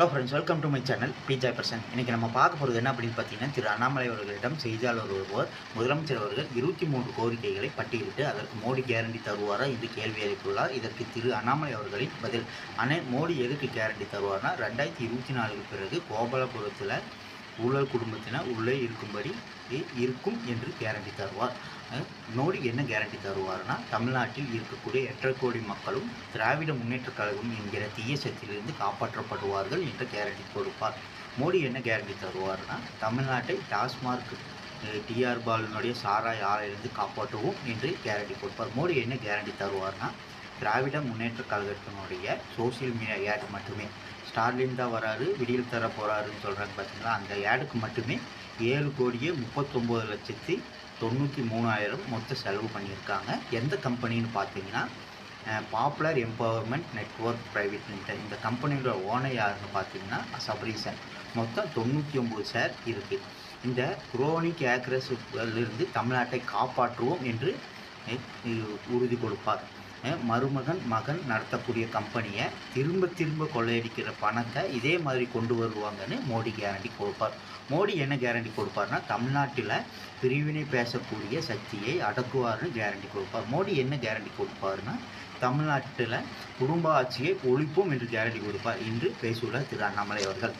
Hello friends, welcome to my channel PJ person. இன்றைக்கி நம்ம பார்க்க போகிறது என்ன அப்படின்னு பார்த்தீங்கன்னா, திரு அண்ணாமலை அவர்களிடம் செய்தியாளர் ஒருவர் முதலமைச்சர் அவர்கள் 23 கோரிக்கைகளை பட்டியலிட்டு அதற்கு மோடி கேரண்டி தருவாரா என்று கேள்வி எழுப்பியுள்ளார். இதற்கு திரு அண்ணாமலை அவர்களின் பதில்: மோடி எதுக்கு கேரண்டி தருவார்னா, 2024க்கு பிறகு கோபாலபுரத்தில் ஊழல் குடும்பத்தினர் உள்ளே இருக்கும்படி இருக்கும் என்று கேரண்டி தருவார். மோடி என்ன கேரண்டி தருவார்னா, தமிழ்நாட்டில் இருக்கக்கூடிய 8.5 கோடி மக்களும் திராவிட முன்னேற்றக் கழகம் என்கிற தீய சக்தியிலிருந்து காப்பாற்றப்படுவார்கள் என்று கேரண்டி கொடுப்பார். மோடி என்ன கேரண்டி தருவார்னா, தமிழ்நாட்டை டாஸ்மார்க் டிஆர் பாலுனுடைய சாராய ஆலையிலிருந்து காப்பாற்றுவோம் என்று கேரண்டி கொடுப்பார். மோடி என்ன கேரண்டி தருவார்னா, திராவிட முன்னேற்றக் கழகத்தினுடைய சோசியல் மீடியா ஆட் மட்டுமே, ஸ்டார்லின் தான் வராரு, விடியல் தர போகிறாருன்னு சொல்கிறாங்க பார்த்தீங்களா, அந்த ஆடுக்கு மட்டுமே 7,39,93,000 மொத்த செலவு பண்ணியிருக்காங்க. எந்த கம்பெனின்னு பார்த்தீங்கன்னா, popular empowerment network private limited. இந்த கம்பெனியோட ஓனர் யாருன்னு பார்த்தீங்கன்னா சபரீசன். மொத்தம் 99 ஷேர் இருக்குது. இந்த குரோனிக் ஆக்ரஸிலிருந்து தமிழ்நாட்டை காப்பாற்றுவோம் என்று உறுதி கொடுப்பார். மகன் நடத்தக்கூடிய கம்பெனியை திரும்ப கொள்ளையடிக்கிற பணத்தை இதே மாதிரி கொண்டு வருவாங்கன்னு மோடி கேரண்டி கொடுப்பார். மோடி என்ன கேரண்டி கொடுப்பார்னா, தமிழ்நாட்டில் பிரிவினை பேசக்கூடிய சக்தியை அடக்குவார்னு கேரண்டி கொடுப்பார். மோடி என்ன கேரண்டி கொடுப்பார்னா, தமிழ்நாட்டில் குடும்ப ஆட்சியை ஒழிப்போம் என்று கேரண்டி கொடுப்பார் என்று பேசியுள்ளார் திரு அண்ணாமலை அவர்கள்.